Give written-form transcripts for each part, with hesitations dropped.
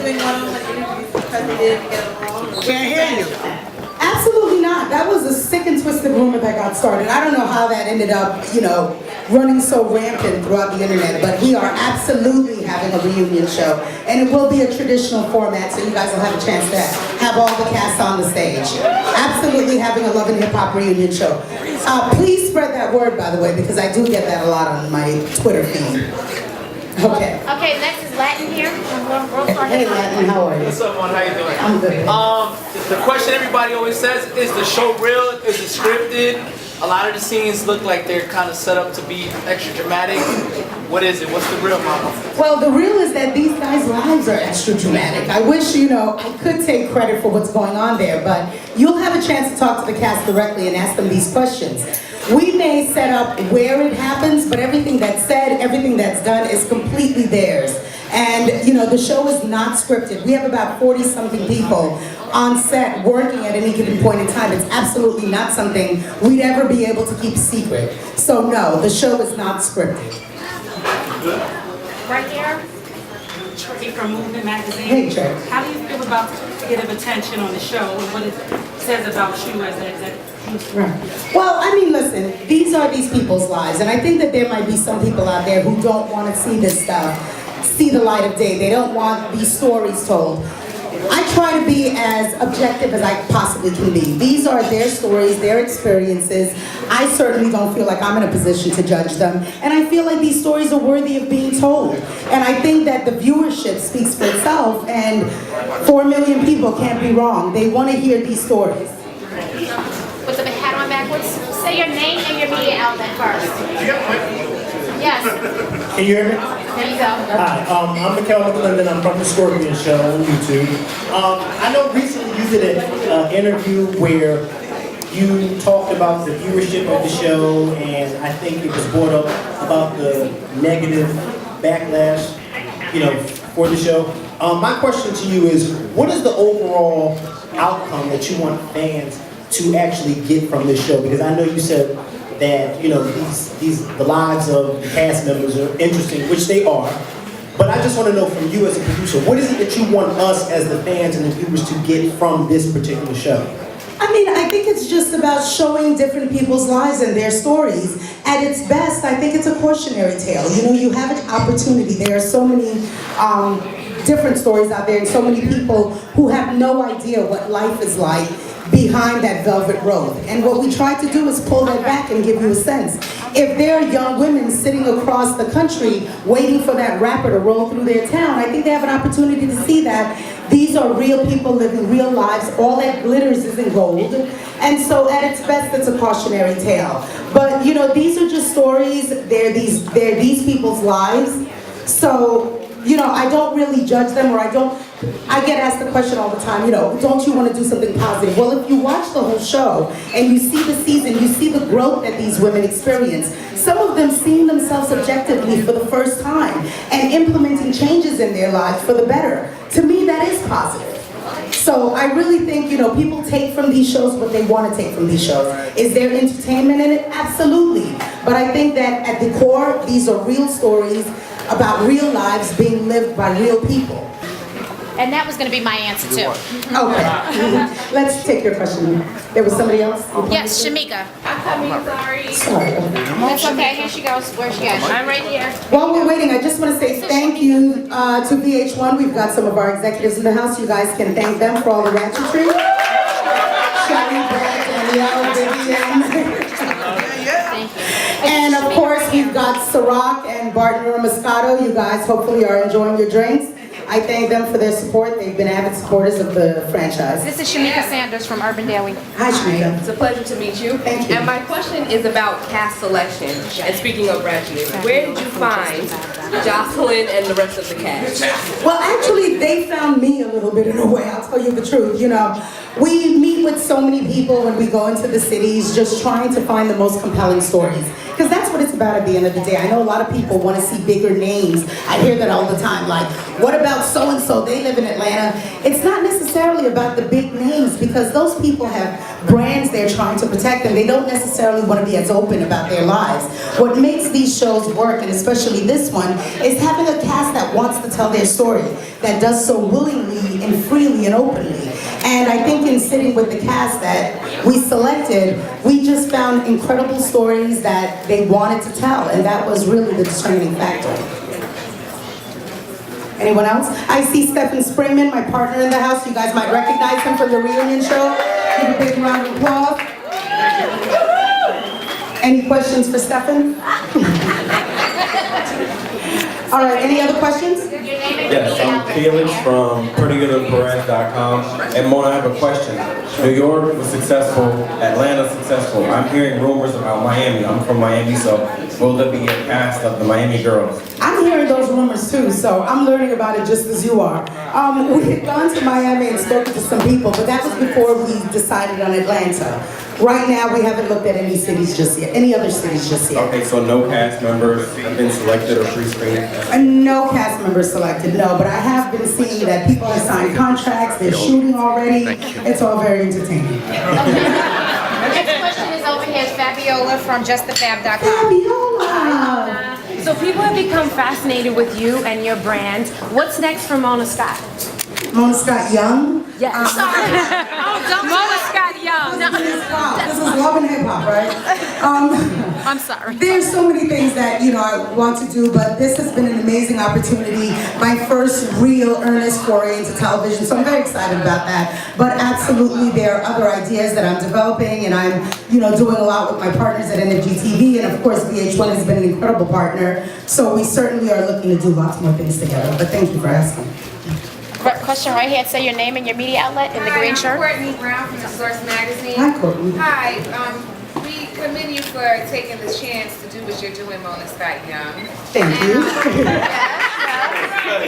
skipping one of the interviews because they didn't get along? Can't hear you. Absolutely not. That was a sick and twisted rumor that got started. I don't know how that ended up, running so rampant throughout the internet, but we are absolutely having a reunion show. And it will be a traditional format, so you guys will have a chance to have all the cast on the stage. Absolutely having a Love and Hip Hop reunion show. Please spread that word, by the way, because I do get that a lot on my Twitter feed. Okay. Okay, next is Latin here. Hey, Latin, how are you? What's up, man? How you doing? I'm good. The question everybody always says, is the show real? Is it scripted? A lot of the scenes look like they're kind of set up to be extra dramatic. What is it? What's the real, mama? Well, the real is that these guys' lives are extra dramatic. I wish, I could take credit for what's going on there, but you'll have a chance to talk to the cast directly and ask them these questions. We may set up where it happens, but everything that's said, everything that's done is completely theirs. And, the show is not scripted. We have about 40-something people on set working at any given point in time. It's absolutely not something we'd ever be able to keep secret. So no, the show is not scripted. Right there. Trey from Movement Magazine. Hey, Trey. How do you feel about getting attention on the show and what it says about you as an executive? Right. Well, listen, these are these people's lives, and I think that there might be some people out there who don't want to see this stuff, see the light of day. They don't want these stories told. I try to be as objective as I possibly can be. These are their stories, their experiences. I certainly don't feel like I'm in a position to judge them. And I feel like these stories are worthy of being told. And I think that the viewership speaks for itself, and 4 million people can't be wrong. They want to hear these stories. With the hat on backwards. Say your name and your media outlet first. Yes. Can you hear me? There you go. Hi, I'm Mikhail McClendon. I'm from The Scorpion Show on YouTube. I know recently you did an interview where you talked about the viewership of the show, and I think it was brought up about the negative backlash, for the show. My question to you is, what is the overall outcome that you want fans to actually get from this show? Because I know you said that the lives of the cast members are interesting, which they are. But I just want to know from you as a producer, what is it that you want us as the fans and the viewers to get from this particular show? I think it's just about showing different people's lives and their stories. At its best, I think it's a cautionary tale. You have an opportunity. There are so many different stories out there, and so many people who have no idea what life is like behind that velvet rope. And what we try to do is pull that back and give you a sense. If there are young women sitting across the country waiting for that rapper to roll through their town, I think they have an opportunity to see that these are real people living real lives. All that glitters isn't gold. And so at its best, it's a cautionary tale. But these are just stories. They're these people's lives. So I don't really judge them, or I get asked the question all the time, don't you want to do something positive? Well, if you watch the whole show and you see the season, you see the growth that these women experience. Some of them seeing themselves objectively for the first time and implementing changes in their lives for the better. To me, that is positive. So I really think, people take from these shows what they want to take from these shows. Is there entertainment in it? Absolutely. But I think that at the core, these are real stories about real lives being lived by real people. And that was going to be my answer too. Okay. Let's take your question. There was somebody else? Yes, Shamika. I'm coming, sorry. Sorry. That's okay. Here she goes. Where she goes? I'm right here. While we're waiting, I just want to say thank you to VH1. We've got some of our executives in the house. You guys can thank them for all the ratchetry. Shelly, Brett, Danielle, Vivian. Thank you. And of course, we've got Ciroc and Barton Moscato. You guys hopefully are enjoying your drinks. I thank them for their support. They've been avid supporters of the franchise. This is Shamika Sanders from Urban Daily. Hi, Shamika. It's a pleasure to meet you. Thank you. And my question is about cast selection. And speaking of ratchet, where did you find Jocelyn and the rest of the cast? Well, actually, they found me a little bit in a way. I'll tell you the truth. We meet with so many people when we go into the cities, just trying to find the most compelling stories. Because that's what it's about at the end of the day. I know a lot of people want to see bigger names. I hear that all the time, like, what about so-and-so? They live in Atlanta. it's not necessarily about the big names because those people have brands they're trying to protect and they don't necessarily want to be as open about their lives. What makes these shows work, and especially this one, is having a cast that wants to tell their story, that does so willingly and freely and openly. And I think in sitting with the cast that we selected, we just found incredible stories that they wanted to tell, and that was really the determining factor. Anyone else? I see Stephen Springman, my partner in the house. You guys might recognize him from the reunion show. Give a big round of applause. Any questions for Stephen? All right, any other questions? Your name and your Yes, media I'm outlet. Felix from prettygoodandperez.com. And Mona, I have a question. New York was successful, Atlanta successful. I'm hearing rumors about Miami. I'm from Miami, so will there be a cast of the Miami Girls? I'm hearing those rumors too, so I'm learning about it just as you are. We had gone to Miami and spoken to some people, but that was before we decided on Atlanta. Right now, we haven't looked at any cities just yet, any other cities just yet. Okay, so no cast members have been selected or pre-screened? No cast members selected, no, but I have been seeing that people have signed contracts, they're shooting already. It's all very entertaining. Next question is over here. It's Fabiola from JustTheFab.com. Fabiola! So people have become fascinated with you and your brand. What's next for Mona Scott? Mona Scott Young? Yes. Mona Scott Young. Wow, this is Love and Hip Hop, right? I'm sorry. There's so many things that, I want to do, but this has been an amazing opportunity. My first real earnest foray into television, so I'm very excited about that. But absolutely, there are other ideas that I'm developing, and I'm, doing a lot with my partners at NFG TV, and of course, VH1 has been an incredible partner. So we certainly are looking to do lots more things together. But thank you for asking. Question right here. Say your name and your media outlet in the green shirt. Courtney Brown from the Source Magazine. Hi, Courtney. Hi, we commend you for taking the chance to do what you're doing, Mona Scott Young. Thank you.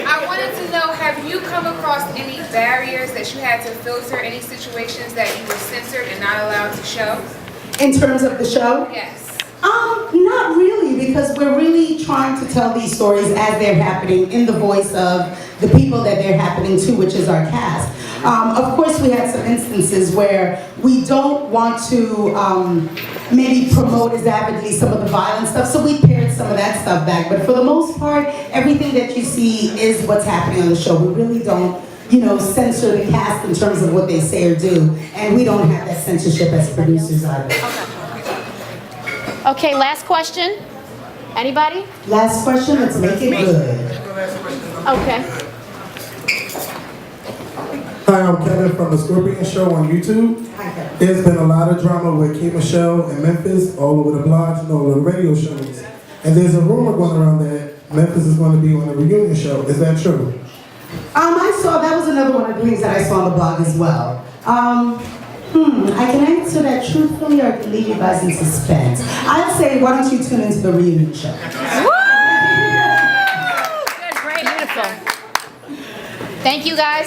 I wanted to know, have you come across any barriers that you had to filter, any situations that you were censored and not allowed to show? In terms of the show? Yes. Not really, because we're really trying to tell these stories as they're happening in the voice of the people that they're happening to, which is our cast. Of course, we had some instances where we don't want to maybe promote as avidly some of the violent stuff, so we pared some of that stuff back. But for the most part, everything that you see is what's happening on the show. We really don't censor the cast in terms of what they say or do, and we don't have that censorship as producers either. Okay, last question. Anybody? Last question, let's make it good. Okay. Hi, I'm Kevin from The Scorpion Show on YouTube. Hi, Kevin. There's been a lot of drama with Key Michelle in Memphis, all over the blogs and all over the radio shows. And there's a rumor going around that Memphis is going to be on a reunion show. Is that true? I saw, that was another one of the things that I saw on the blog as well. I can answer that truthfully, or I can leave you guys in suspense. I'd say, why don't you tune into the reunion show? Good, great, beautiful. Thank you, guys.